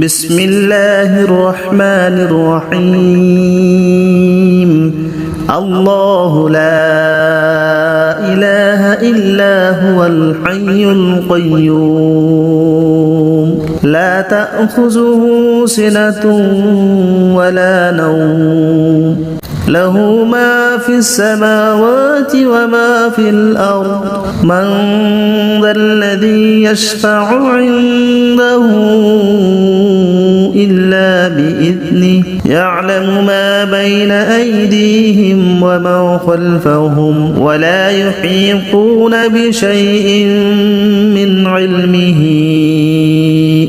بسم الله الرحمن الرحيم الله لا إله إلا هو الحي القيوم لا تأخذه سنة ولا نوم له ما في السماوات وما في الأرض من ذا الذي يشفع عنده إلا بإذنه يعلم ما بين أيديهم وما خلفهم ولا يحيطون بشيء من علمه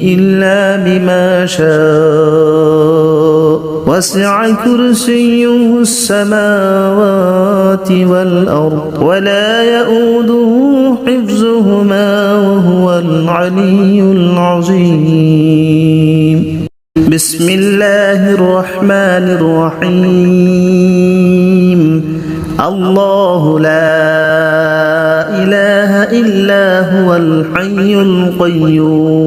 إلا بما شاء وسع كرسيه السماوات والأرض ولا يؤوده حفظهما وهو العلي العظيم بسم الله الرحمن الرحيم الله لا إله إلا هو الحي القيوم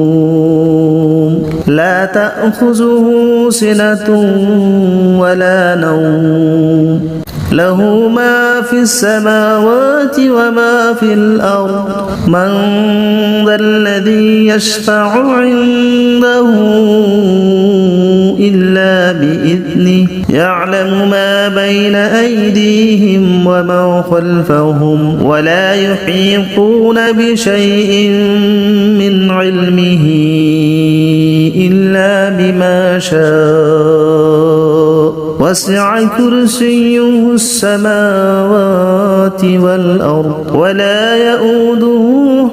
لا تأخذه سنة ولا نوم له ما في السماوات وما في الأرض من ذا الذي يشفع عنده إلا بإذنه يعلم ما بين أيديهم وما خلفهم ولا يحيطون بشيء من علمه إلا بما شاء وسع كرسيه السماوات والأرض ولا يؤوده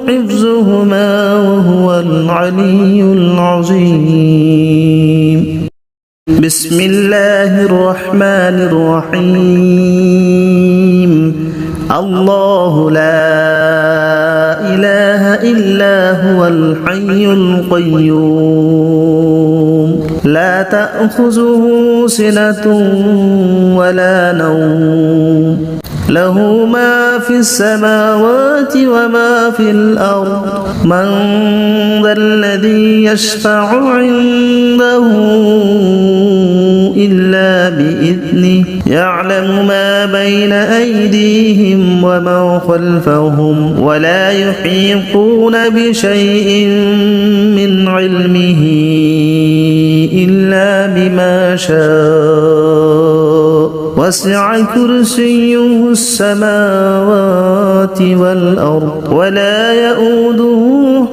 حفظهما وهو العلي العظيم بسم الله الرحمن الرحيم الله لا إله إلا هو الحي القيوم لا تأخذه سنة ولا نوم له ما في السماوات وما في الأرض من ذا الذي يشفع عنده إلا بإذنه يعلم ما بين أيديهم وما خلفهم ولا يحيطون بشيء من علمه إلا بما شاء وسع كرسيه السماوات والأرض ولا يؤوده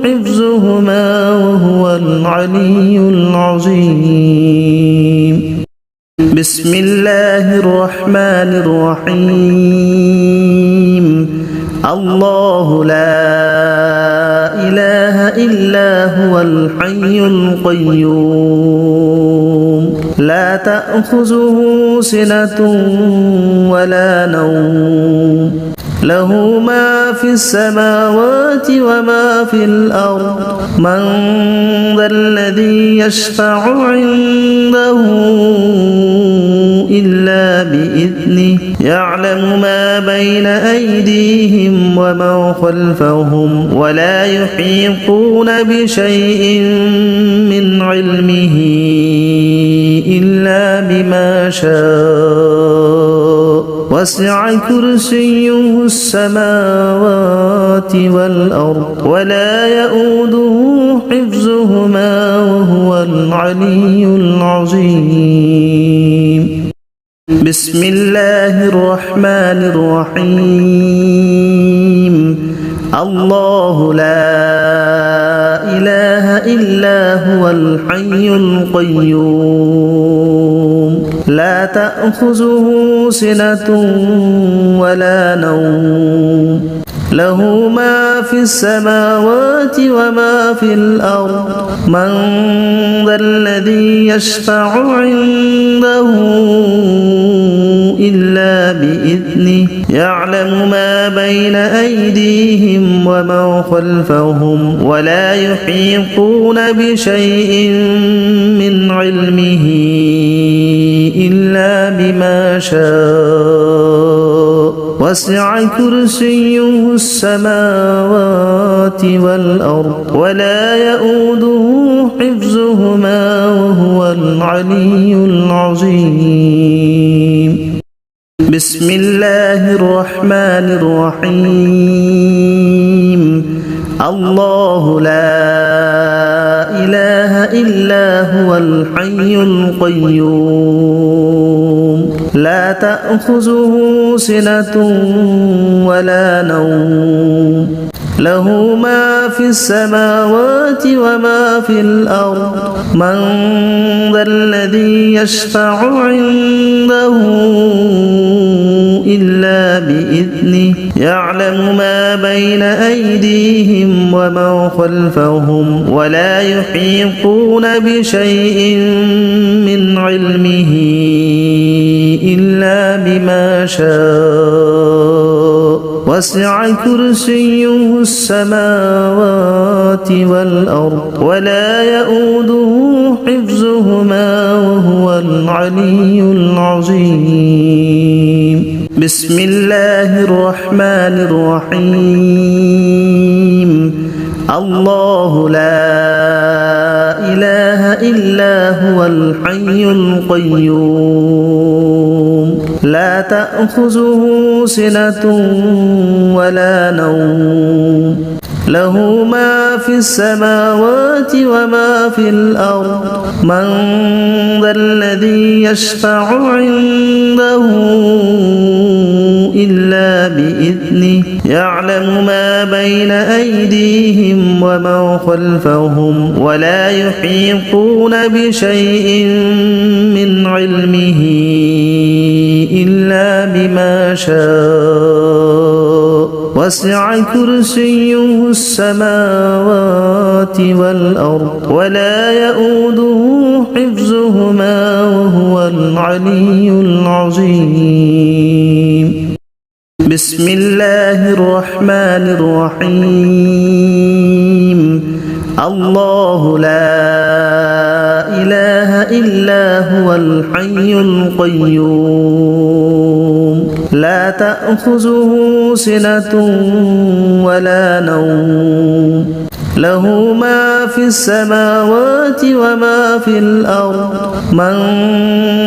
حفظهما وهو العلي العظيم بسم الله الرحمن الرحيم الله لا إله إلا هو الحي القيوم لا تأخذه سنة ولا نوم له ما في السماوات وما في الأرض من ذا الذي يشفع عنده إلا بإذنه يعلم ما بين أيديهم وما خلفهم ولا يحيطون بشيء من علمه إلا بما شاء وسع كرسيه السماوات والأرض ولا يؤوده حفظهما وهو العلي العظيم بسم الله الرحمن الرحيم الله لا إله إلا هو الحي القيوم لا تأخذه سنة ولا نوم له ما في السماوات وما في الأرض من ذا الذي يشفع عنده إلا بإذنه يعلم ما بين أيديهم وما خلفهم ولا يحيطون بشيء من علمه إلا بما شاء وسع كرسيه السماوات والأرض ولا يؤوده حفظهما وهو العلي العظيم. بسم الله الرحمن الرحيم. الله لا إله إلا هو الحي القيوم لا تأخذه سنة ولا نوم له ما في السماوات وما في الأرض من ذا الذي يشفع عنده إلا بإذنه يعلم ما بين أيديهم وما خلفهم ولا يحيطون بشيء من علمه إلا بما شاء وسع كرسيه السماوات والأرض ولا يؤوده حفظهما وهو العلي العظيم. بسم الله الرحمن الرحيم. الله لا إله إلا هو الحي القيوم لا تأخذه سنة ولا نوم له ما في السماوات وما في الأرض من ذا الذي يشفع عنده إلا بإذنه يعلم ما بين أيديهم وما خلفهم ولا يحيطون بشيء من علمه إلا بما شاء وسع كرسيه السماوات والأرض ولا يؤوده حفظهما وهو العلي العظيم. بسم الله الرحمن الرحيم. الله لا إله إلا هو الحي القيوم لا تأخذه سنة ولا نوم له ما في السماوات وما في الأرض من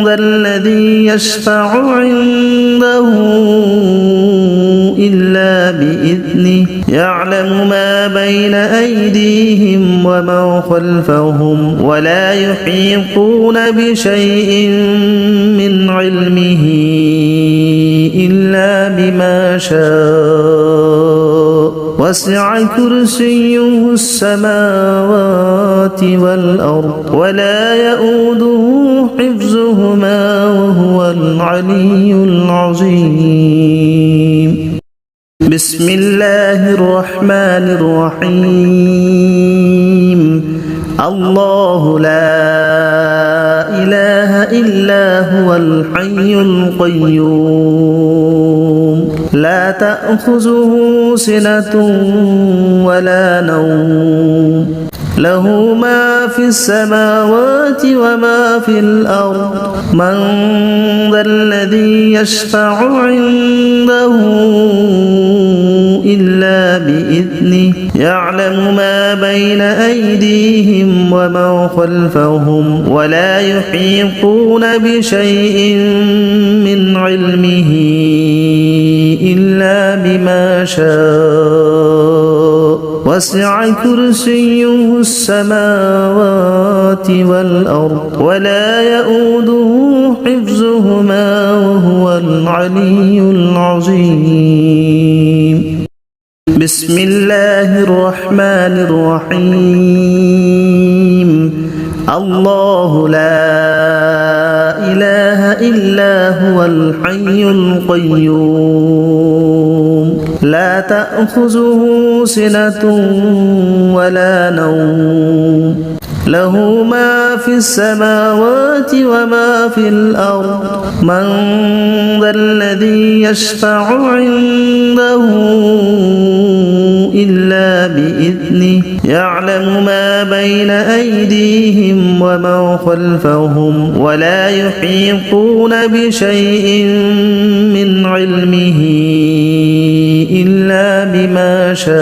ذا الذي يشفع عنده إلا بإذنه يعلم ما بين أيديهم وما خلفهم ولا يحيطون بشيء من علمه إلا بما شاء وسع كرسيه السماوات والأرض ولا يؤوده حفظهما وهو العلي العظيم. بسم الله الرحمن الرحيم. الله لا إله إلا هو الحي القيوم لا تأخذه سنة ولا نوم له ما في السماوات وما في الأرض من ذا الذي يشفع عنده إلا بإذنه يعلم ما بين أيديهم وما خلفهم ولا يحيطون بشيء من علمه إلا بما شاء وسع كرسيه السماوات والأرض ولا يؤوده حفظهما وهو العلي العظيم. بسم الله الرحمن الرحيم. الله لا إله إلا هو الحي القيوم لا تأخذه سنة ولا نوم له ما في السماوات وما في الأرض من ذا الذي يشفع عنده إلا بإذنه يعلم ما بين أيديهم وما خلفهم ولا يحيطون بشيء من علمه إلا بما شاء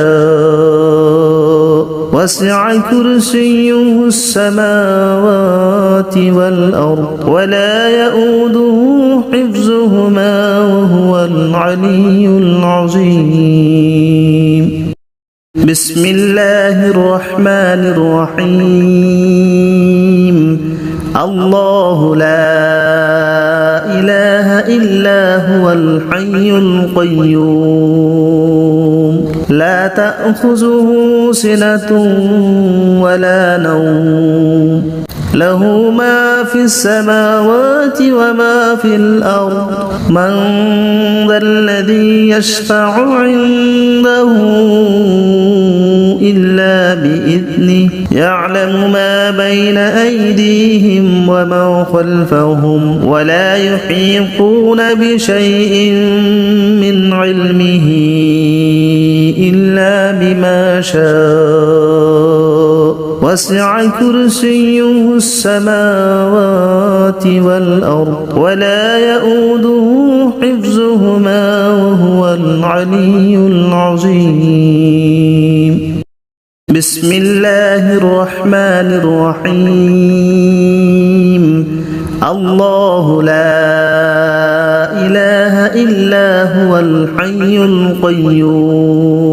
وسع كرسيه السماوات والأرض ولا يؤوده حفظهما وهو العلي العظيم. بسم الله الرحمن الرحيم. الله لا إله إلا هو الحي القيوم لا تأخذه سنة ولا نوم له ما في السماوات وما في الأرض من ذا الذي يشفع عنده إلا بإذنه يعلم ما بين أيديهم وما خلفهم ولا يحيطون بشيء من علمه إلا بما شاء وسع كرسيه السماوات والأرض ولا يؤوده حفظهما وهو العلي العظيم. بسم الله الرحمن الرحيم. الله لا إله إلا هو الحي القيوم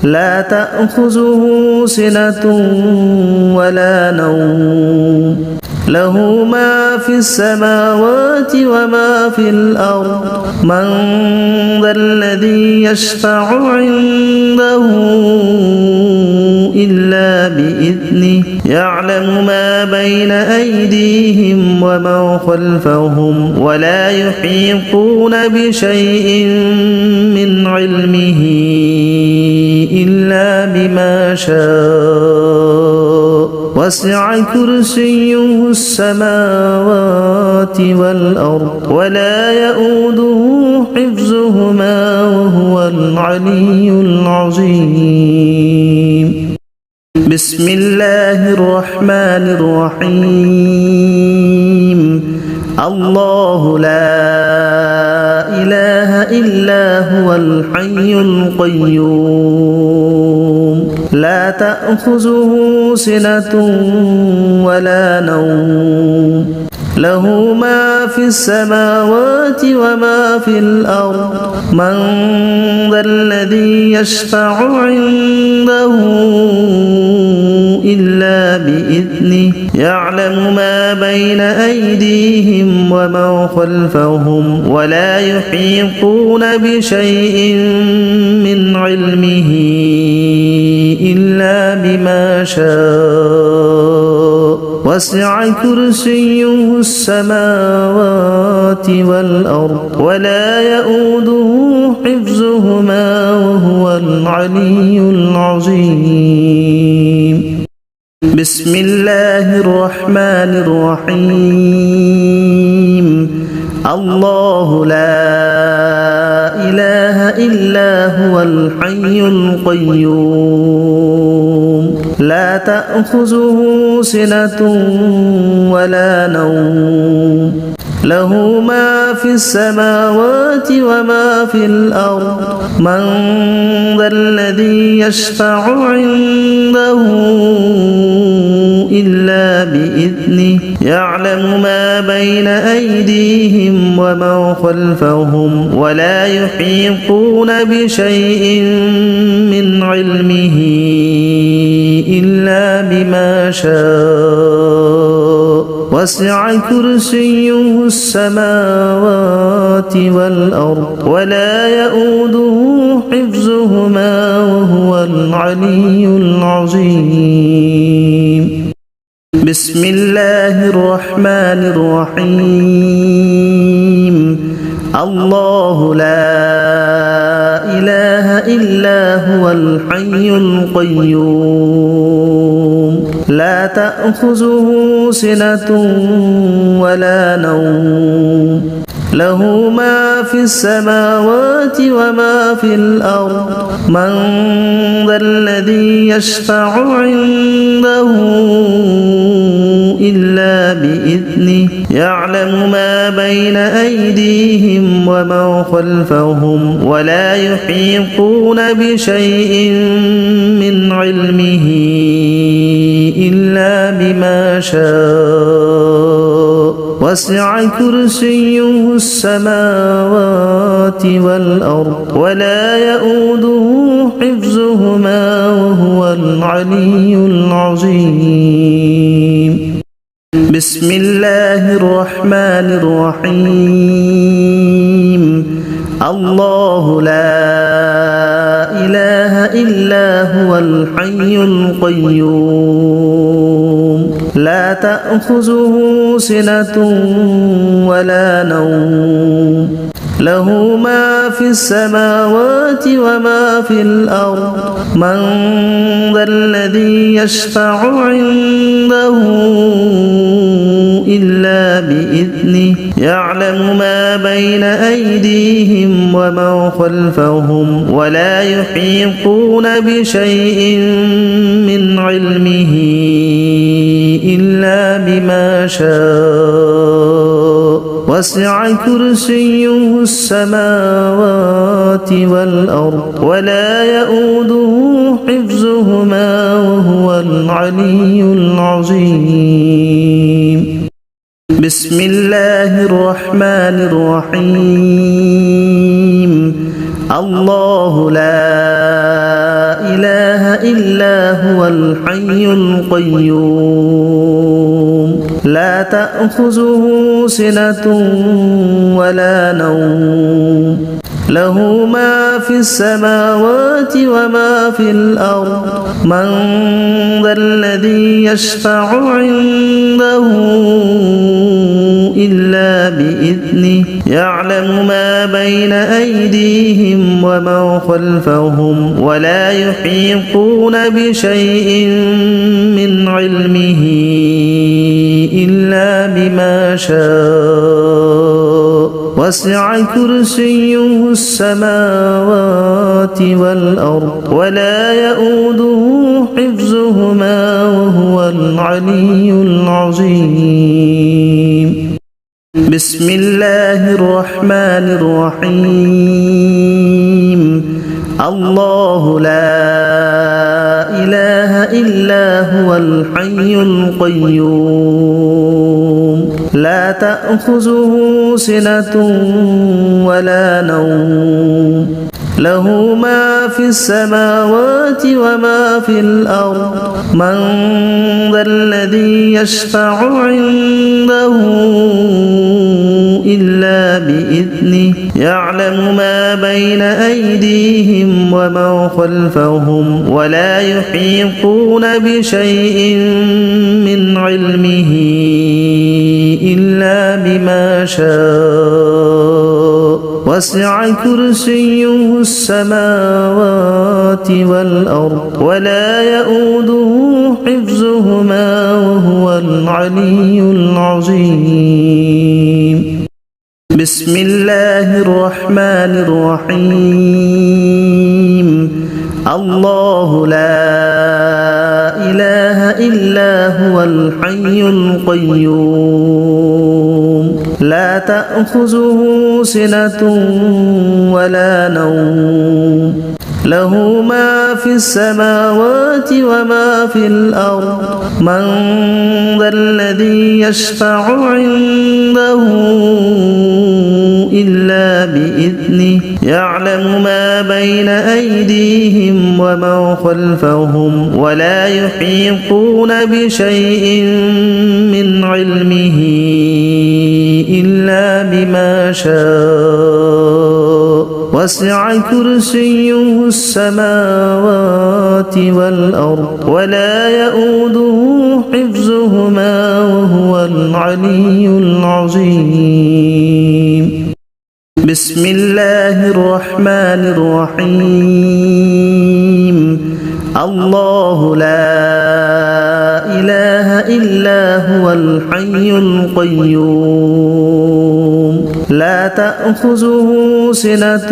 لا تأخذه سنة ولا نوم له ما في السماوات وما في الأرض من ذا الذي يشفع عنده إلا بإذنه يعلم ما بين أيديهم وما خلفهم ولا يحيطون بشيء من علمه إلا بما شاء وسع كرسيه السماوات والأرض ولا يؤوده حفظهما وهو العلي العظيم. بسم الله الرحمن الرحيم. الله لا إله إلا هو الحي القيوم لا تأخذه سنة ولا نوم له ما في السماوات وما في الأرض من ذا الذي يشفع عنده إلا بإذنه يعلم ما بين أيديهم وما خلفهم ولا يحيطون بشيء من علمه إلا بما شاء وسع كرسيه السماوات والأرض ولا يؤوده حفظهما وهو العلي العظيم. بسم الله الرحمن الرحيم. الله لا إله إلا هو الحي القيوم لا تأخذه سنة ولا نوم له ما في السماوات وما في الأرض من ذا الذي يشفع عنده إلا بإذنه يعلم ما بين أيديهم وما خلفهم ولا يحيطون بشيء من علمه إلا بما شاء وسع كرسيه السماوات والأرض ولا يؤوده حفظهما وهو العلي العظيم. بسم الله الرحمن الرحيم. الله لا إله إلا هو الحي القيوم لا تأخذه سنة ولا نوم له ما في السماوات وما في الأرض من ذا الذي يشفع عنده إلا بإذنه بإذنه يعلم ما بين أيديهم وما خلفهم ولا يحيطون بشيء من علمه إلا بما شاء وسع كرسيه السماوات والأرض ولا يؤوده حفظهما وهو العلي العظيم. بسم الله الرحمن الرحيم. الله لا إله إلا هو الحي القيوم لا تأخذه سنة ولا نوم له ما في السماوات وما في الأرض من ذا الذي يشفع عنده إلا بإذنه يعلم ما بين أيديهم وما خلفهم ولا يحيطون بشيء من علمه إلا بما شاء وسع كرسيه السماوات والأرض ولا يؤوده حفظهما وهو العلي العظيم. بسم الله الرحمن الرحيم. الله لا إله إلا هو الحي القيوم لا تأخذه سنة ولا نوم له ما في السماوات وما في الأرض من ذا الذي يشفع عنده إلا بإذنه يعلم ما بين أيديهم وما خلفهم ولا يحيطون بشيء من علمه إلا بما شاء وسع كرسيه السماوات والأرض ولا يؤوده حفظهما وهو العلي العظيم. بسم الله الرحمن الرحيم. الله لا إله إلا هو الحي القيوم لا تأخذه سنة ولا نوم له ما في السماوات وما في الأرض من ذا الذي يشفع عنده إلا بإذنه يعلم ما بين أيديهم وما خلفهم ولا يحيطون بشيء من علمه إلا بما شاء وسع كرسيه السماوات والأرض ولا يؤوده حفظهما وهو العلي العظيم. بسم الله الرحمن الرحيم. الله لا إله إلا هو الحي القيوم لا تأخذه سنة ولا نوم له ما في السماوات وما في الأرض من ذا الذي يشفع عنده إلا بإذنه يعلم ما بين أيديهم وما خلفهم ولا يحيطون بشيء من علمه إلا بما شاء وسع كرسيه السماوات والأرض ولا يؤوده حفظهما وهو العلي العظيم. بسم الله الرحمن الرحيم. الله لا إله إلا هو الحي القيوم لا تأخذه سنة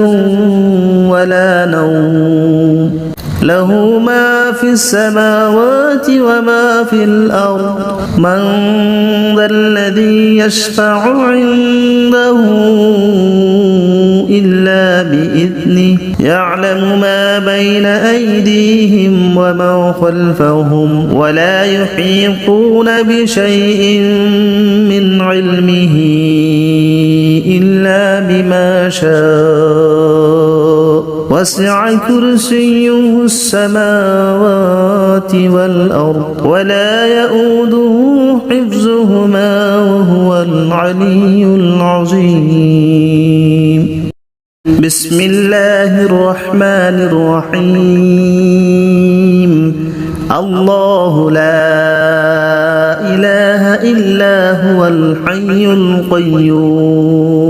ولا نوم له ما في السماوات وما في الأرض من ذا الذي يشفع عنده إلا بإذنه يعلم ما بين أيديهم وما خلفهم ولا يحيطون بشيء من علمه إلا بما شاء وسع كرسيه السماوات والأرض ولا يؤوده حفظهما وهو العلي العظيم بسم الله الرحمن الرحيم الله لا إله إلا هو الحي القيوم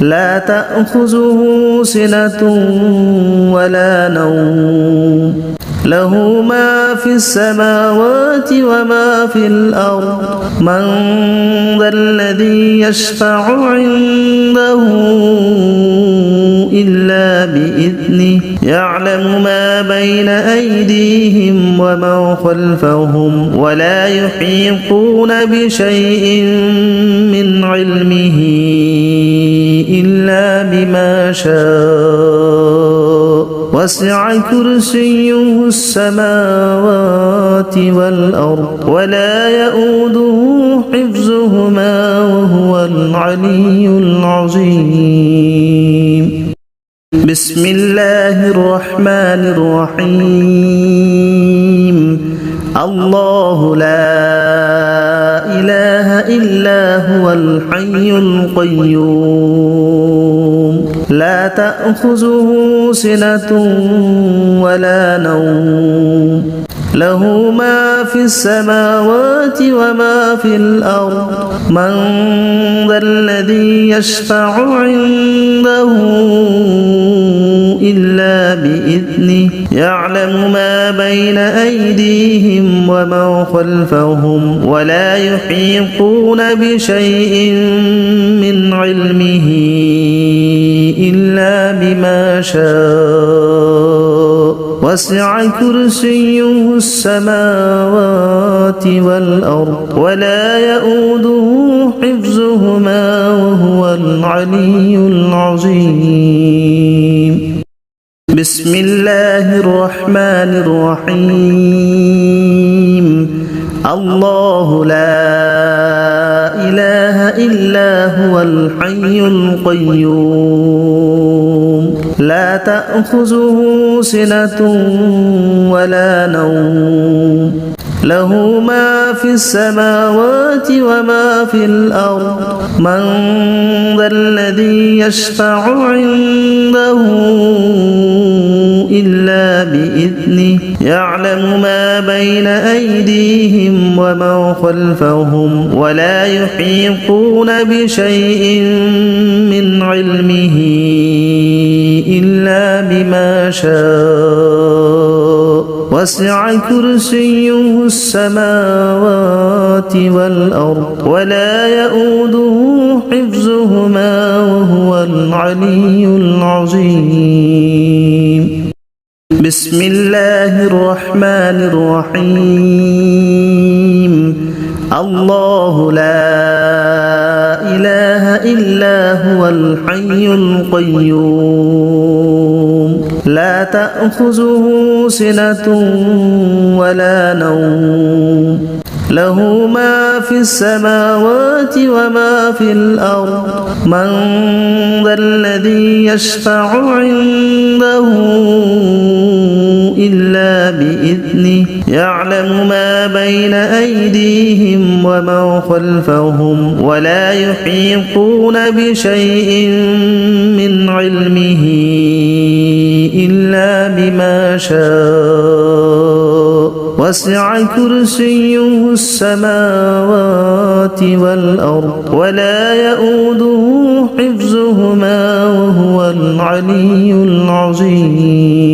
لا تأخذه سنة ولا نوم له ما في السماوات وما في الأرض من ذا الذي يشفع عنده إلا بإذنه يعلم ما بين أيديهم وما خلفهم ولا يحيطون بشيء من علمه إلا بما شاء وسع كرسيه السماوات والأرض ولا يؤوده حفظهما وهو العلي العظيم بسم الله الرحمن الرحيم الله لا إله إلا هو الحي القيوم لا تأخذه سنة ولا نوم له ما في السماوات وما في الأرض من ذا الذي يشفع عنده إلا بإذنه يعلم ما بين أيديهم وما خلفهم ولا يحيطون بشيء من علمه إلا بما شاء وسع كرسيه السماوات والأرض ولا يؤوده حفظهما وهو العلي العظيم بسم الله الرحمن الرحيم الله لا إله إلا هو الحي القيوم لا تأخذه سنة ولا نوم له ما في السماوات وما في الأرض من ذا الذي يشفع عنده إلا بإذنه يعلم ما بين أيديهم وما خلفهم ولا يحيطون بشيء من علمه إلا بما شاء وسع كرسيه السماوات والأرض ولا يؤوده حفظهما وهو العلي العظيم بسم الله الرحمن الرحيم الله لا إله إلا هو الحي القيوم لا تأخذه سنة ولا نوم له ما في السماوات وما في الأرض من ذا الذي يشفع عنده إلا بإذنه يعلم ما بين أيديهم وما خلفهم ولا يحيطون بشيء من علمه إلا بما شاء وسع كرسيه السماوات والأرض ولا يؤوده حفظهما وهو العلي العظيم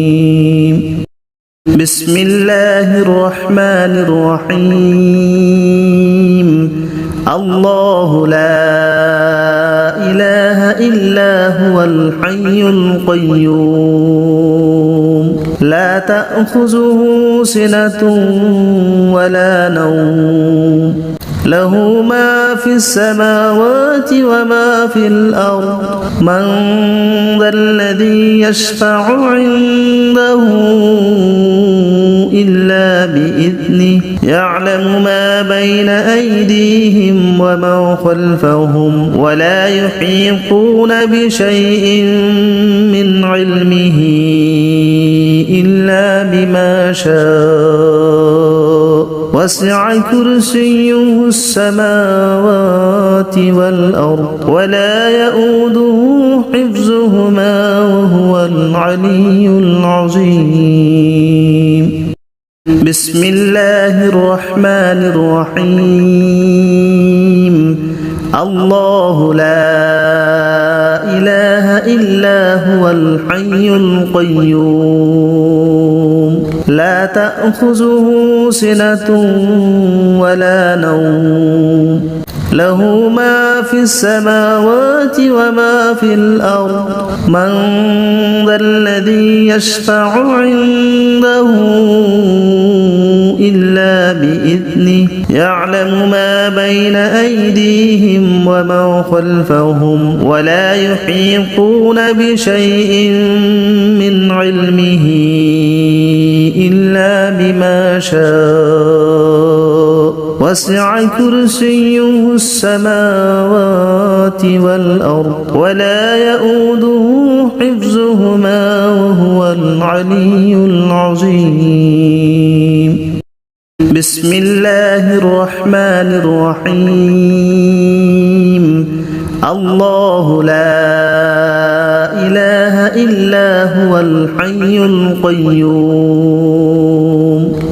بسم الله الرحمن الرحيم الله لا إله إلا هو الحي القيوم لا تأخذه سنة ولا نوم له ما في السماوات وما في الأرض من ذا الذي يشفع عنده إلا بإذنه يعلم ما بين أيديهم وما خلفهم ولا يحيطون بشيء من علمه إلا بما شاء وسع كرسيه السماوات والأرض ولا يؤوده حفظهما وهو العلي العظيم بسم الله الرحمن الرحيم الله لا إله إلا هو الحي القيوم لا تأخذه سنة ولا نوم له ما في السماوات وما في الأرض من ذا الذي يشفع عنده إلا بإذنه يعلم ما بين أيديهم وما خلفهم ولا يحيطون بشيء من علمه إلا بما شاء وسع كرسيه السماوات والأرض ولا يؤوده حفظهما وهو العلي العظيم بسم الله الرحمن الرحيم الله لا إله إلا هو الحي القيوم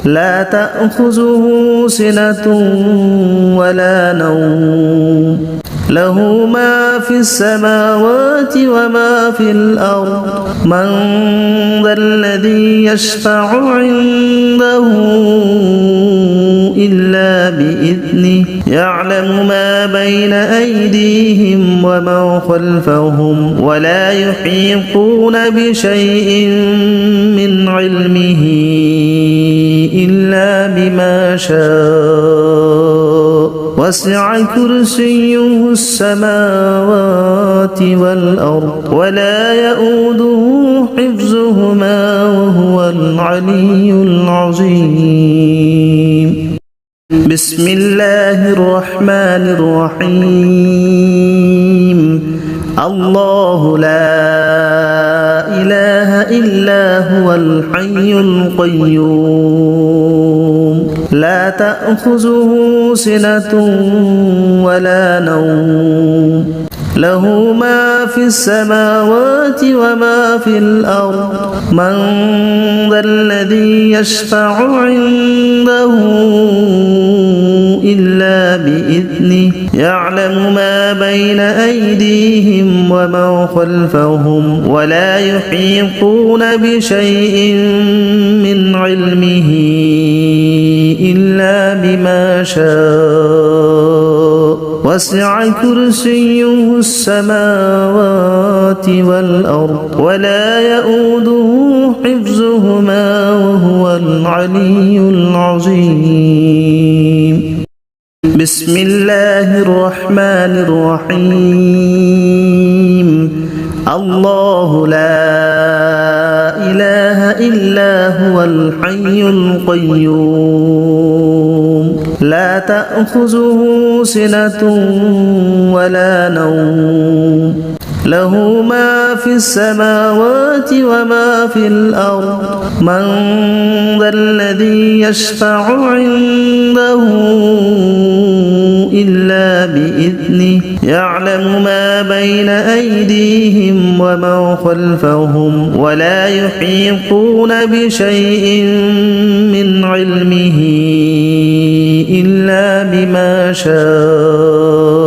لا تأخذه سنة ولا نوم له ما في السماوات وما في الأرض من ذا الذي يشفع عنده إلا بإذنه يعلم ما بين أيديهم وما خلفهم ولا يحيطون بشيء من علمه إلا بما شاء وسع كرسيه السماوات والأرض ولا يؤوده حفظهما وهو العلي العظيم بسم الله الرحمن الرحيم الله لا إله إلا هو الحي القيوم لا تأخذه سنة ولا نوم له ما في السماوات وما في الأرض من ذا الذي يشفع عنده إلا بإذنه يعلم ما بين أيديهم وما خلفهم ولا يحيطون بشيء من علمه إلا بما شاء وسع كرسيه السماوات والأرض ولا يؤوده حفظهما وهو العلي العظيم بسم الله الرحمن الرحيم الله لا إله إلا هو الحي القيوم لا تأخذه سنة ولا نوم له ما في السماوات وما في الأرض من ذا الذي يشفع عنده إلا بإذنه يعلم ما بين أيديهم وما خلفهم ولا يحيطون بشيء من علمه إلا بما شاء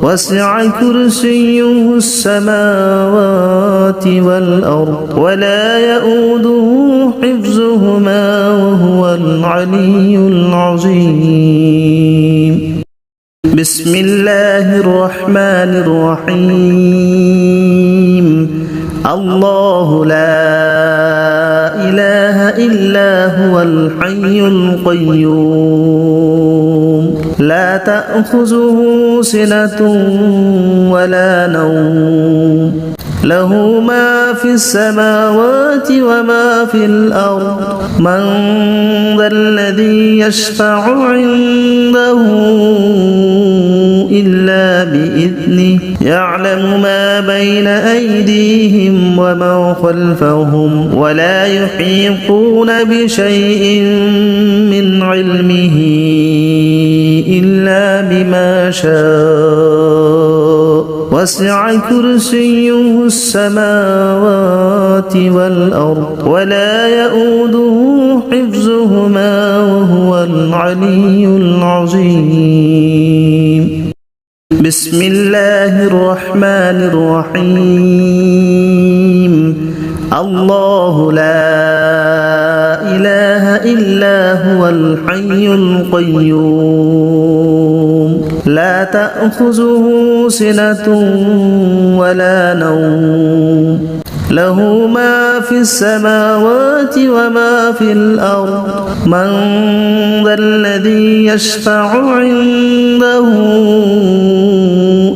وسع كرسيه السماوات والأرض ولا يؤوده حفظهما وهو العلي العظيم بسم الله الرحمن الرحيم الله لا إله إلا هو الحي القيوم لا تأخذه سنة ولا نوم له ما في السماوات وما في الأرض من ذا الذي يشفع عنده إلا بإذنه يعلم ما بين أيديهم وما خلفهم ولا يحيطون بشيء من علمه إلا بما شاء وسع كرسيه السماوات والأرض ولا يؤوده حفظهما وهو العلي العظيم بسم الله الرحمن الرحيم الله لا إله إلا هو الحي القيوم لا تأخذه سنة ولا نوم له ما في السماوات وما في الأرض من ذا الذي يشفع عنده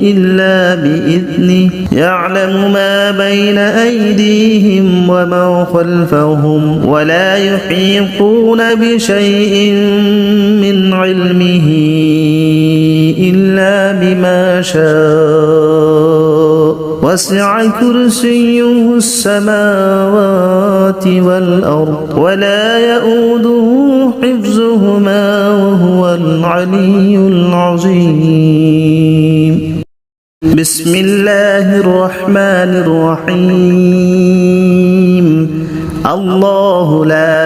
إلا بإذنه يعلم ما بين أيديهم وما خلفهم ولا يحيطون بشيء من علمه إلا بما شاء وسع كرسيه السماوات والأرض ولا يؤوده حفظهما وهو العلي العظيم بسم الله الرحمن الرحيم الله لا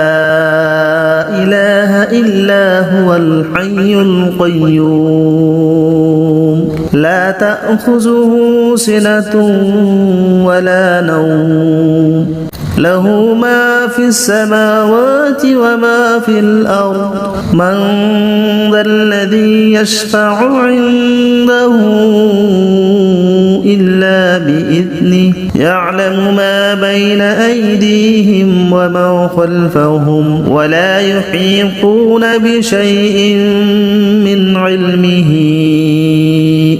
إله إلا هو الحي القيوم لا تأخذه سنة ولا نوم له ما في السماوات وما في الأرض من ذا الذي يشفع عنده إلا بإذنه يعلم ما بين أيديهم وما خلفهم ولا يحيطون بشيء من علمه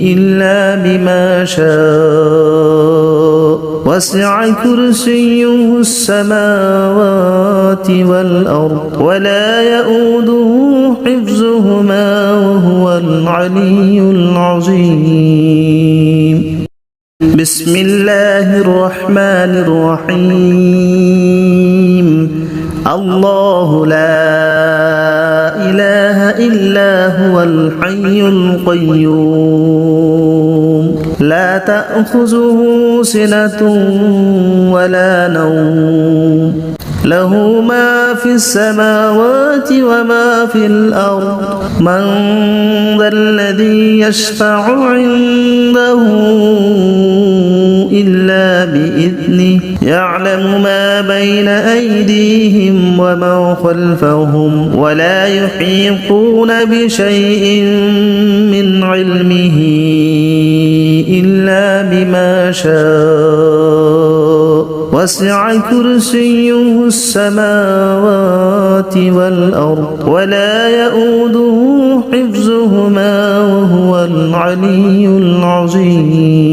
إلا بما شاء وسع كرسيه السماوات والأرض ولا يؤوده حفظهما وهو العلي العظيم بسم الله الرحمن الرحيم الله لا إله إلا هو الحي القيوم لا تأخذه سنة ولا نوم له ما في السماوات وما في الأرض من ذا الذي يشفع عنده إلا بإذنه يعلم ما بين أيديهم وما خلفهم ولا يحيطون بشيء من علمه إلا بما شاء وسع كرسيه السماوات والأرض ولا يؤوده حفظهما وهو العلي العظيم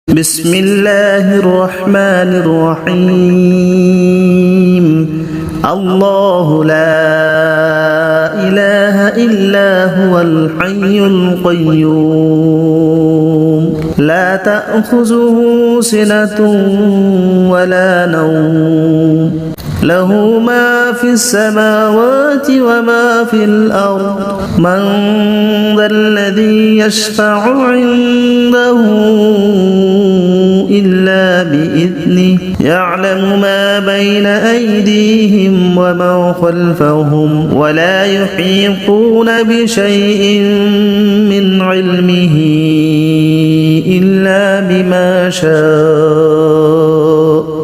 بسم الله الرحمن الرحيم الله لا إله إلا هو الحي القيوم لا تأخذه سنة ولا نوم له ما في السماوات وما في الأرض من ذا الذي يشفع عنده إلا بإذنه يعلم ما بين أيديهم وما خلفهم ولا يحيطون بشيء من علمه إلا بما شاء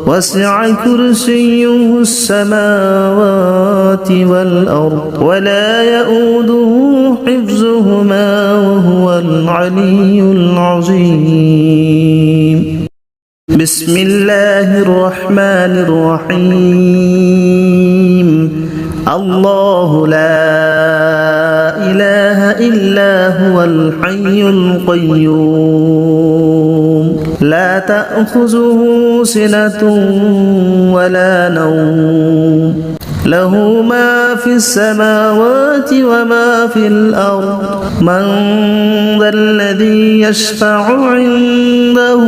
وسع كرسيه السماوات والأرض ولا يؤوده حفظهما وهو العلي العظيم بسم الله الرحمن الرحيم الله لا إله إلا هو الحي القيوم لا تأخذه سنة ولا نوم له ما في السماوات وما في الأرض من ذا الذي يشفع عنده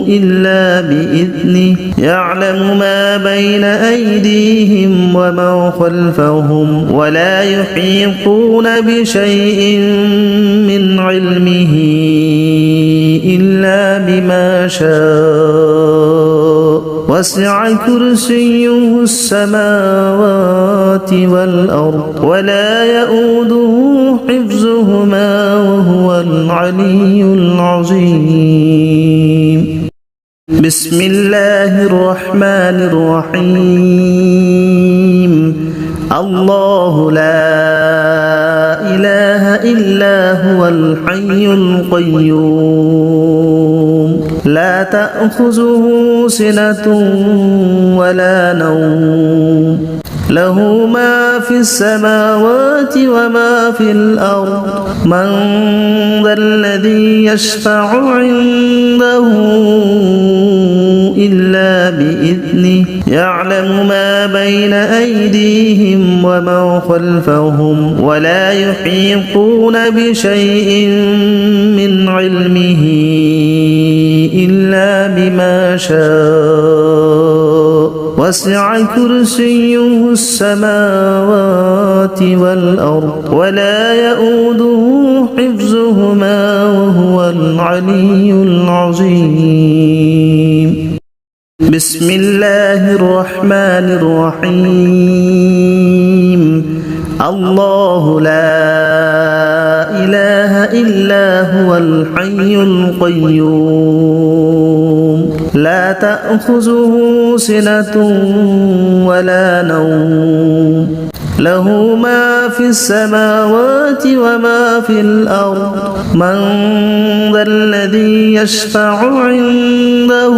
إلا بإذنه يعلم ما بين أيديهم وما خلفهم ولا يحيطون بشيء من علمه إلا بما شاء وسع كرسيه السماوات والأرض ولا يؤوده حفظهما وهو العلي العظيم بسم الله الرحمن الرحيم الله لا إله إلا هو الحي القيوم لا تأخذه سنة ولا نوم له ما في السماوات وما في الأرض من ذا الذي يشفع عنده إلا بإذنه يعلم ما بين أيديهم وما خلفهم ولا يحيطون بشيء من علمه إلا بما شاء وسع كرسيه السماوات والأرض ولا يؤوده حفظهما وهو العلي العظيم بسم الله الرحمن الرحيم الله لا إله إلا هو الحي القيوم لا تأخذه سنة ولا نوم له ما في السماوات وما في الأرض من ذا الذي يشفع عنده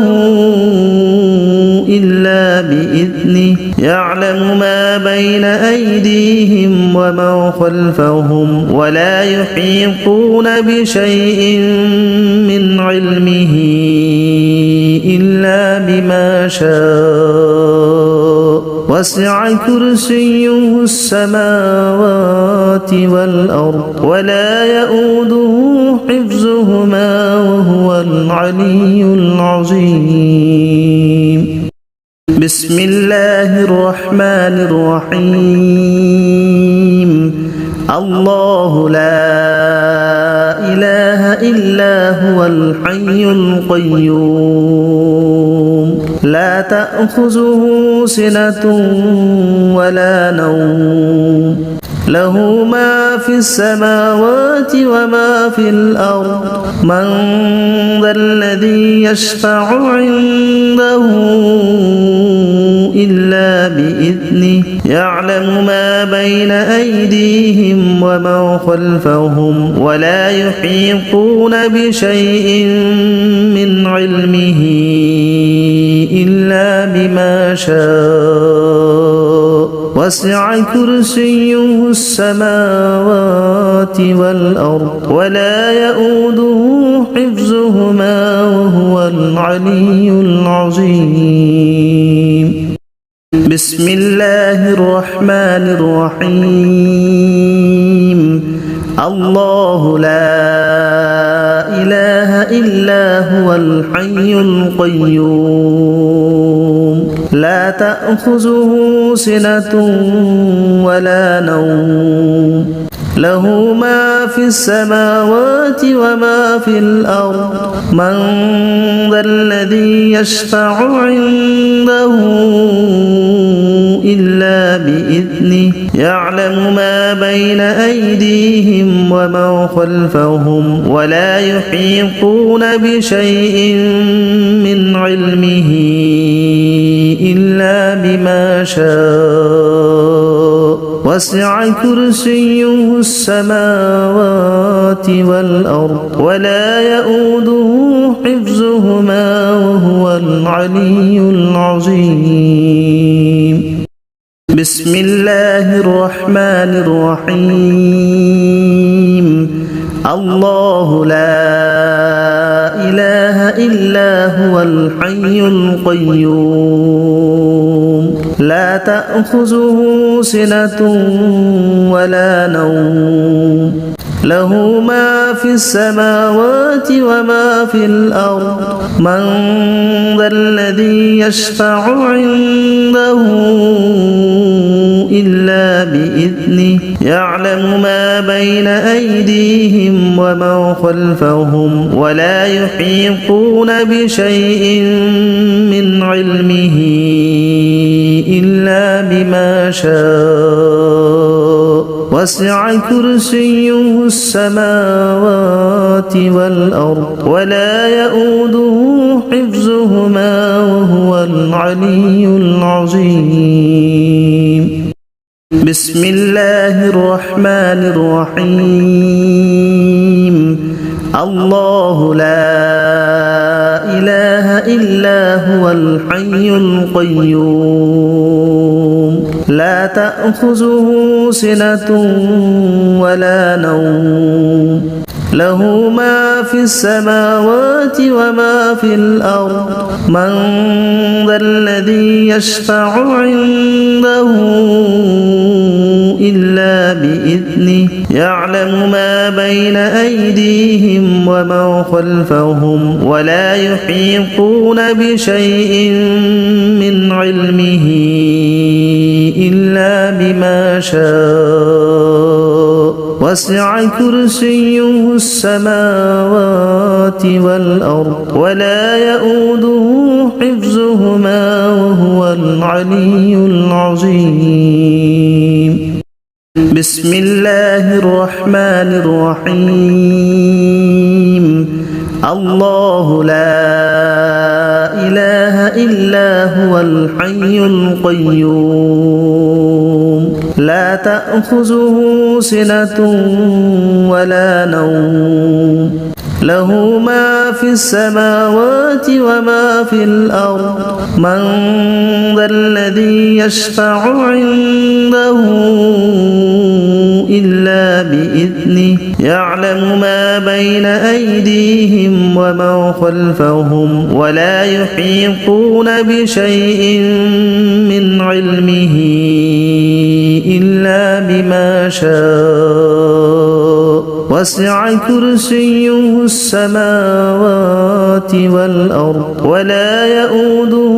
إلا بإذنه يعلم ما بين أيديهم وما خلفهم ولا يحيطون بشيء من علمه إلا بما شاء وسع كرسيه السماوات والأرض ولا يؤوده حفظهما وهو العلي العظيم بسم الله الرحمن الرحيم الله لا إله إلا هو الحي القيوم لا تأخذه سنة ولا نوم له ما في السماوات وما في الأرض من ذا الذي يشفع عنده إلا بإذنه يعلم ما بين أيديهم وما خلفهم ولا يحيطون بشيء من علمه إلا بما شاء وسع كرسيه السماوات والأرض ولا يؤوده حفظهما وهو العلي العظيم بسم الله الرحمن الرحيم الله لا إله إلا هو الحي القيوم لا تأخذه سنة ولا نوم له ما في السماوات وما في الأرض من ذا الذي يشفع عنده إلا بإذنه يعلم ما بين أيديهم وما خلفهم ولا يحيطون بشيء من علمه إلا بما شاء وسع كرسيه السماوات والأرض ولا يؤوده حفظهما وهو العلي العظيم بسم الله الرحمن الرحيم الله لا إله إلا هو الحي القيوم لا تأخذه سنة ولا نوم له ما في السماوات وما في الأرض من ذا الذي يشفع عنده إلا بإذنه يعلم ما بين أيديهم وما خلفهم ولا يحيطون بشيء من علمه إلا بما شاء وسع كرسيه السماوات والأرض ولا يؤوده حفظهما وهو العلي العظيم بسم الله الرحمن الرحيم الله لا إله إلا هو الحي القيوم لا تأخذه سنة ولا نوم له ما في السماوات وما في الأرض من ذا الذي يشفع عنده إلا بإذنه يعلم ما بين أيديهم وما خلفهم ولا يحيطون بشيء من علمه إلا بما شاء وسع كرسيه السماوات والأرض ولا يؤوده حفظهما وهو العلي العظيم بسم الله الرحمن الرحيم الله لا إله إلا هو الحي القيوم لا تأخذه سنة ولا نوم له ما في السماوات وما في الأرض من ذا الذي يشفع عنده إلا بإذنه يعلم ما بين أيديهم وما خلفهم ولا يحيطون بشيء من علمه إلا بما شاء وسع كرسيه السماوات والأرض ولا يؤوده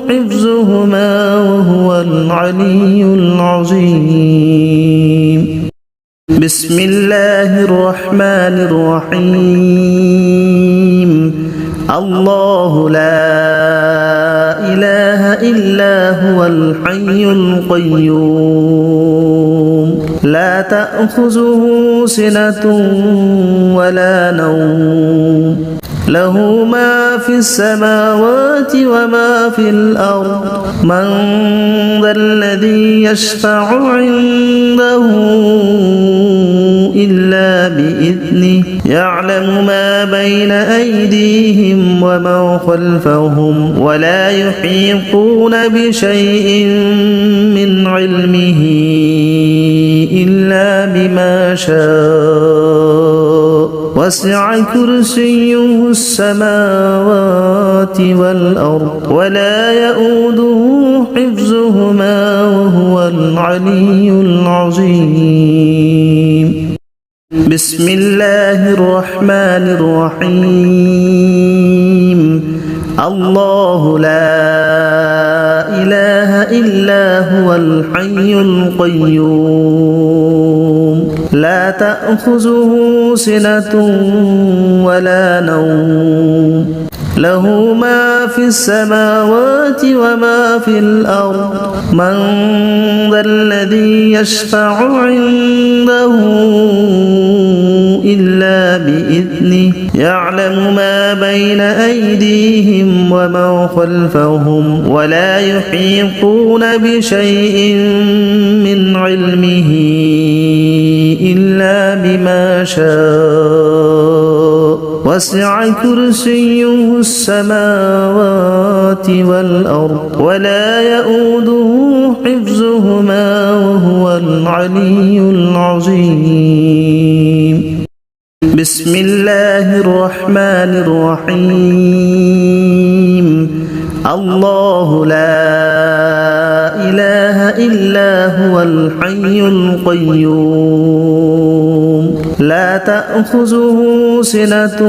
حفظهما وهو العلي العظيم بسم الله الرحمن الرحيم الله لا إله إلا هو الحي القيوم لا تأخذه سنة ولا نوم له ما في السماوات وما في الأرض من ذا الذي يشفع عنده إلا بإذنه يعلم ما بين أيديهم وما خلفهم ولا يحيطون بشيء من علمه إلا بما شاء وسع كرسيه السماوات والأرض ولا يؤوده حفظهما وهو العلي العظيم بسم الله الرحمن الرحيم الله لا إله إلا هو الحي القيوم لا تأخذه سنة ولا نوم له ما في السماوات وما في الأرض من ذا الذي يشفع عنده إلا بإذنه يعلم ما بين أيديهم ومن خلفهم ولا يحيطون بشيء من علمه إلا بما شاء وسع كرسيه السماوات والأرض ولا يؤوده حفظهما وهو العلي العظيم. بسم الله الرحمن الرحيم. الله لا إله إلا هو الحي القيوم لا تأخذه سنة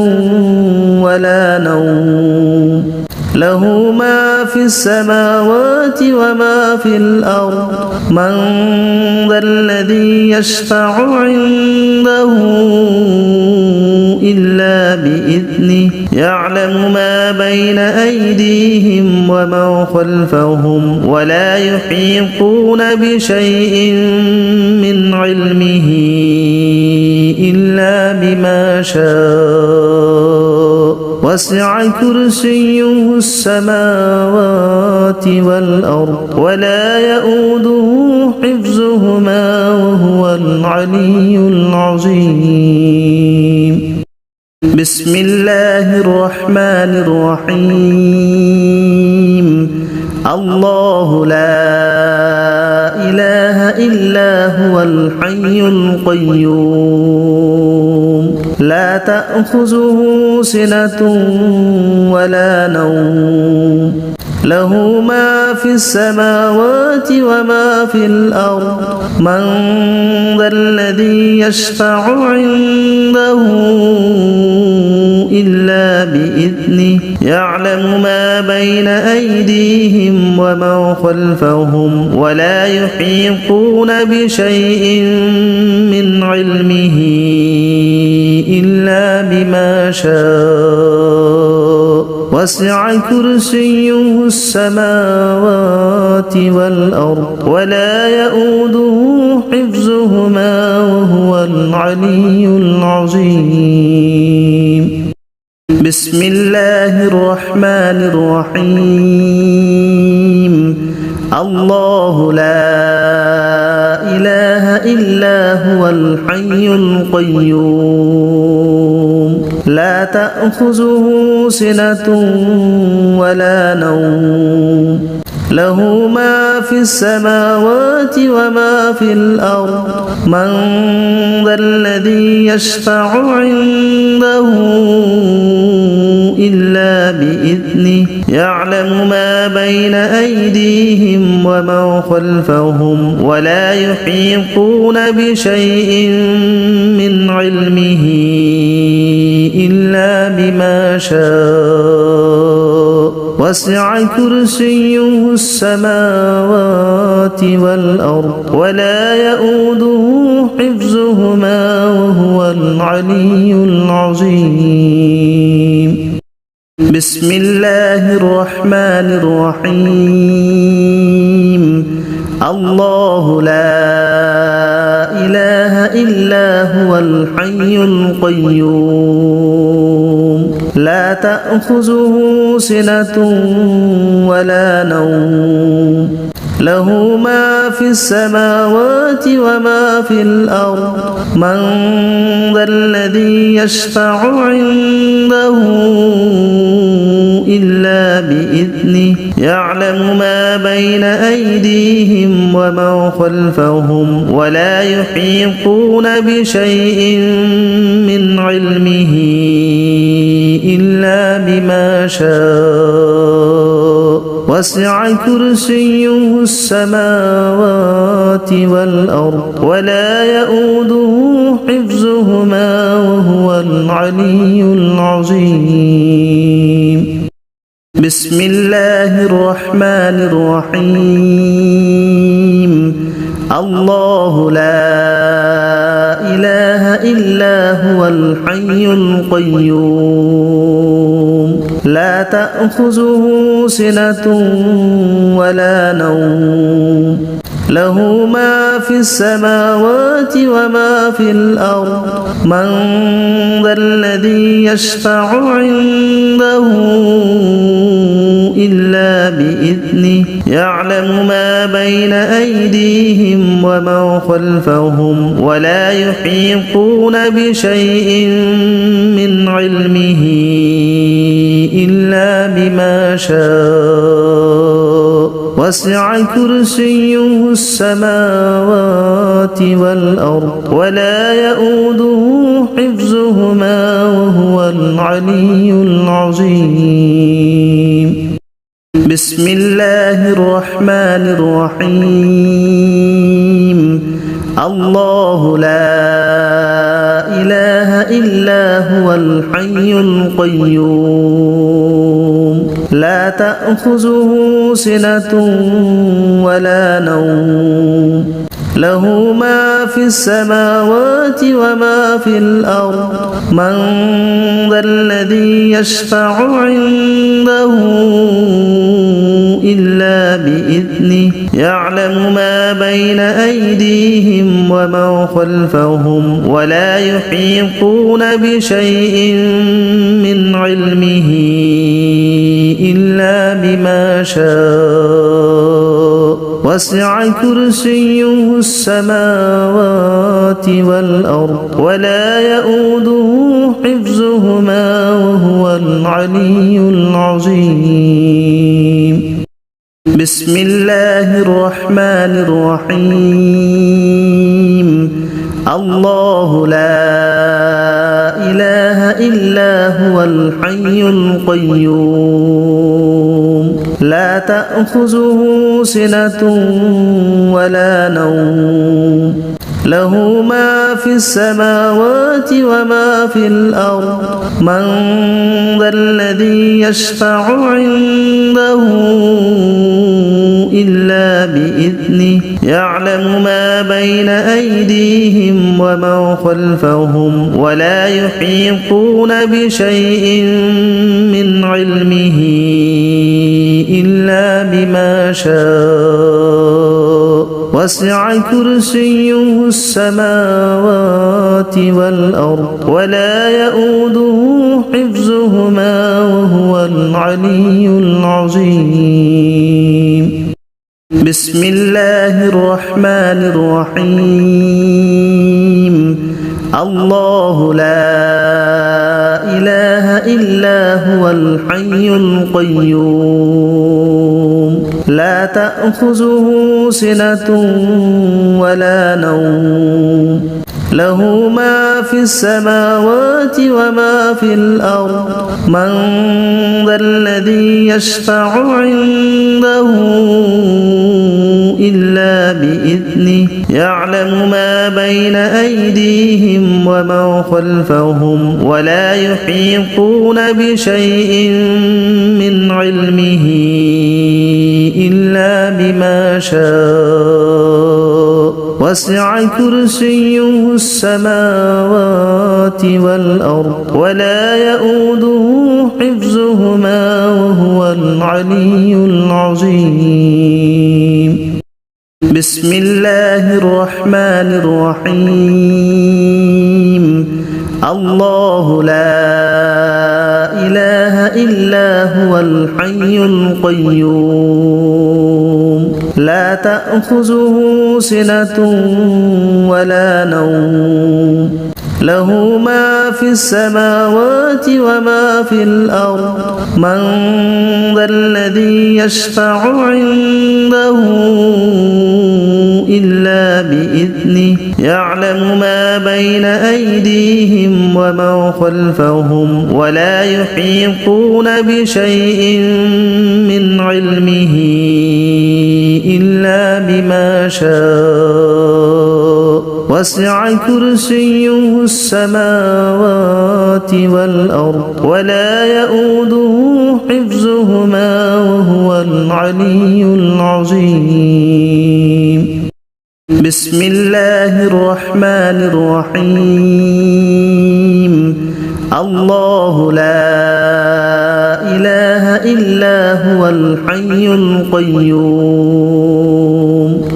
ولا نوم له ما في السماوات وما في الأرض من ذا الذي يشفع عنده إلا بإذنه يعلم ما بين أيديهم ومن خلفهم ولا يحيطون بشيء من علمه إلا بما شاء وسع كرسيه السماوات والأرض ولا يؤوده حفظهما وهو العلي العظيم. بسم الله الرحمن الرحيم. الله لا إله إلا هو الحي القيوم لا تأخذه سنة ولا نوم له ما في السماوات وما في الأرض من ذا الذي يشفع عنده إلا بإذنه يعلم ما بين أيديهم ومن خلفهم ولا يحيطون بشيء من علمه إلا بما شاء وسع كرسيه السماوات والأرض ولا يؤوده حفظهما وهو العلي العظيم. بسم الله الرحمن الرحيم. الله لا إله إلا هو الحي القيوم لا تأخذه سنة ولا نوم له ما في السماوات وما في الأرض من ذا الذي يشفع عنده إلا بإذنه يعلم ما بين أيديهم ومن خلفهم ولا يحيطون بشيء من علمه إلا بما شاء وسع كرسيه السماوات والأرض ولا يؤوده حفظهما وهو العلي العظيم. بسم الله الرحمن الرحيم. الله لا إله إلا هو الحي القيوم لا تأخذه سنة ولا نوم له ما في السماوات وما في الأرض من ذا الذي يشفع عنده إلا بإذنه يعلم ما بين أيديهم ومن خلفهم ولا يحيطون بشيء من علمه إلا بما شاء وسع كرسيه السماوات والأرض ولا يؤوده حفظهما وهو العلي العظيم. بسم الله الرحمن الرحيم. الله لا إله إلا هو الحي القيوم لا تأخذه سنة ولا نوم له ما في السماوات وما في الأرض من ذا الذي يشفع عنده إلا بإذنه يعلم ما بين أيديهم وما خلفهم ولا يحيطون بشيء من علمه إلا بما شاء وسع كرسيه السماوات والأرض ولا يؤوده حفظهما وهو العلي العظيم بسم الله الرحمن الرحيم الله لا إله إلا هو الحي القيوم لا تأخذه سنة ولا نوم له ما في السماوات وما في الأرض من ذا الذي يشفع عنده إلا بإذنه يعلم ما بين أيديهم وما خلفهم ولا يحيطون بشيء من علمه إلا بما شاء وسع كرسيه السماوات والأرض ولا يؤوده حفظهما وهو العلي العظيم بسم الله الرحمن الرحيم الله لا إله إلا هو الحي القيوم لا تأخذه سنة ولا نوم له ما في السماوات وما في الأرض من ذا الذي يشفع عنده إلا بإذنه يعلم ما بين أيديهم وما خلفهم ولا يحيطون بشيء من علمه إلا بما شاء وسع كرسيه السماوات والأرض ولا يؤوده حفظهما وهو العلي العظيم بسم الله الرحمن الرحيم الله لا إله إلا هو الحي القيوم لا تأخذه سنة ولا نوم له ما في السماوات وما في الأرض من ذا الذي يشفع عنده إلا بإذنه يعلم ما بين أيديهم وما خلفهم ولا يحيطون بشيء من علمه إلا بما شاء وسع كرسيه السماوات والأرض ولا يؤوده حفظهما وهو العلي العظيم بسم الله الرحمن الرحيم الله لا إله إلا هو الحي القيوم لا تأخذه سنة ولا نوم له ما في السماوات وما في الأرض من ذا الذي يشفع عنده إلا بإذنه يعلم ما بين أيديهم وما خلفهم ولا يحيطون بشيء من علمه إلا بما شاء وسع كرسيه السماوات والأرض ولا يؤوده حفظهما وهو العلي العظيم بسم الله الرحمن الرحيم الله لا إله إلا هو الحي القيوم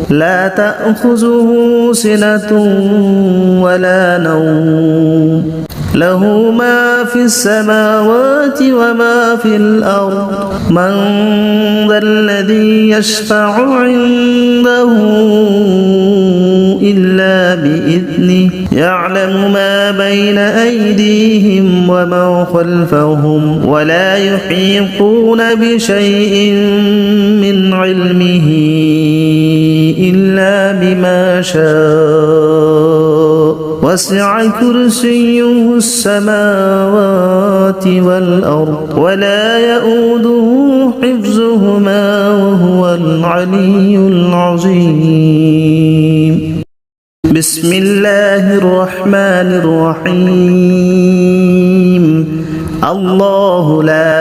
لا تأخذه سنة ولا نوم له ما في السماوات وما في الأرض من ذا الذي يشفع عنده إلا بإذنه يعلم ما بين أيديهم وما خلفهم ولا يحيطون بشيء من علمه إلا بما شاء وسع كرسيه السماوات والأرض ولا يؤوده حفظهما وهو العلي العظيم بسم الله الرحمن الرحيم الله لا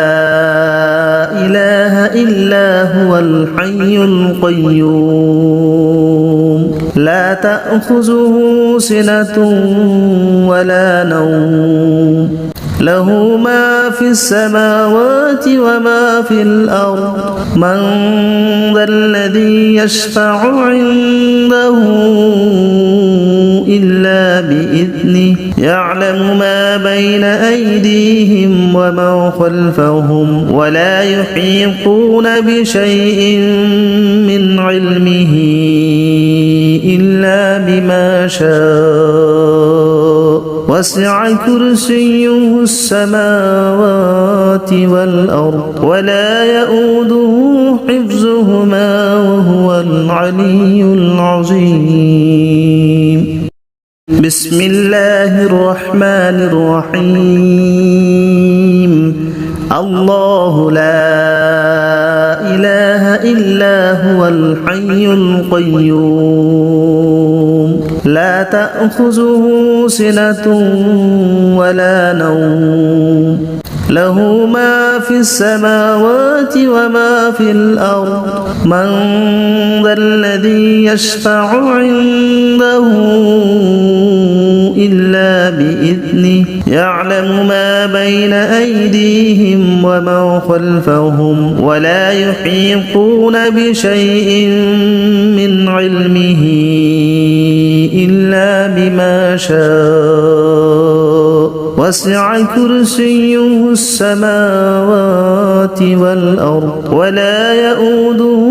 إله إلا هو الحي القيوم لا تأخذه سنة ولا نوم له ما في السماوات وما في الأرض من ذا الذي يشفع عنده إلا بإذنه يعلم ما بين أيديهم وما خلفهم ولا يحيطون بشيء من علمه إلا بما شاء وسع كرسيه السماوات والأرض ولا يؤوده حفظهما وهو العلي العظيم بسم الله الرحمن الرحيم الله لا إله إلا هو الحي القيوم لا تأخذه سنة ولا نوم له ما في السماوات وما في الأرض من ذا الذي يشفع عنده إلا بإذنه يعلم ما بين أيديهم وما خلفهم ولا يحيطون بشيء من علمه إلا بما شاء وسع كرسيه السماوات والأرض ولا يؤوده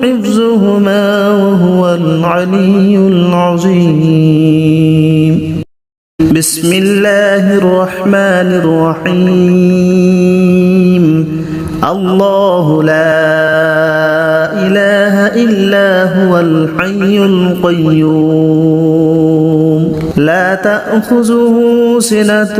حفظهما وهو العلي العظيم بسم الله الرحمن الرحيم الله لا إله إلا هو الحي القيوم لا تأخذه سنة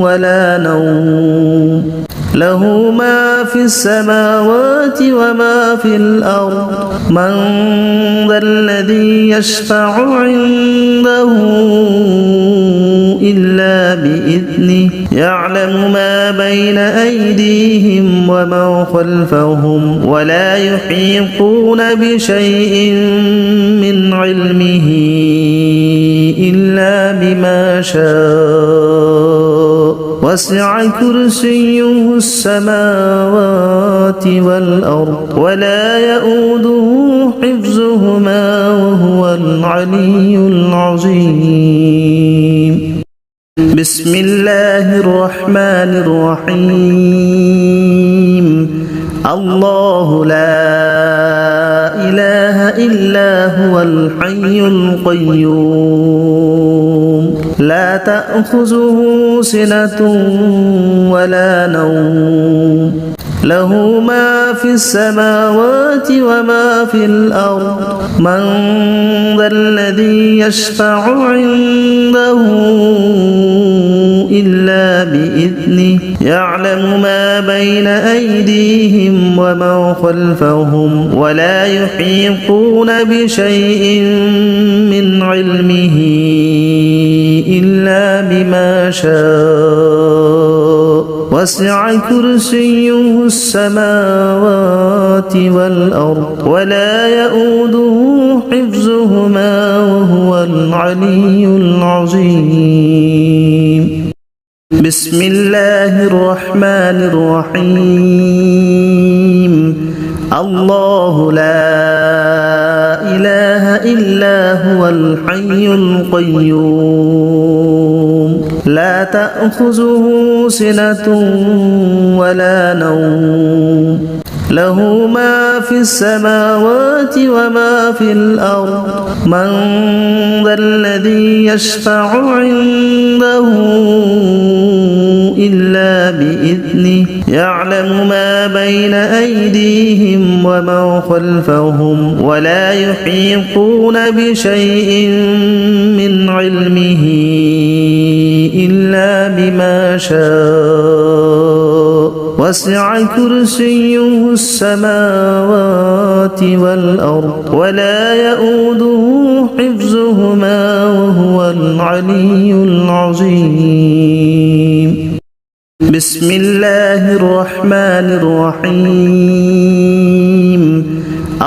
ولا نوم له ما في السماوات وما في الأرض من ذا الذي يشفع عنده إلا بإذنه يعلم ما بين أيديهم وما خلفهم ولا يحيطون بشيء من علمه إلا بما شاء وسع كرسيه السماوات والأرض ولا يؤوده حفظهما وهو العلي العظيم بسم الله الرحمن الرحيم الله لا إله إلا هو الحي القيوم لا تأخذه سنة ولا نوم له ما في السماوات وما في الأرض من ذا الذي يشفع عنده إلا بإذنه يعلم ما بين أيديهم وما خلفهم ولا يحيطون بشيء من علمه إلا بما شاء وسع كرسيه السماوات والأرض ولا يؤوده حفظهما وهو العلي العظيم بسم الله الرحمن الرحيم الله لا إلا هو الحي القيوم لا تأخذه سنة ولا نوم له ما في السماوات وما في الأرض من ذا الذي يشفع عنده إلا بإذنه يعلم ما بين أيديهم وما خلفهم ولا يحيطون بشيء من علمه إلا بما شاء وسع كرسيه السماوات والأرض ولا يؤوده حفظهما وهو العلي العظيم بسم الله الرحمن الرحيم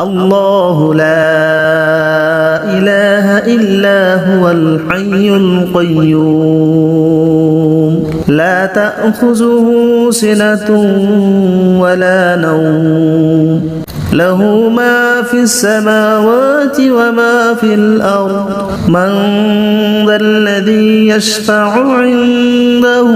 الله لا إله إلا هو الحي القيوم لا تأخذه سنة ولا نوم له ما في السماوات وما في الأرض من ذا الذي يشفع عنده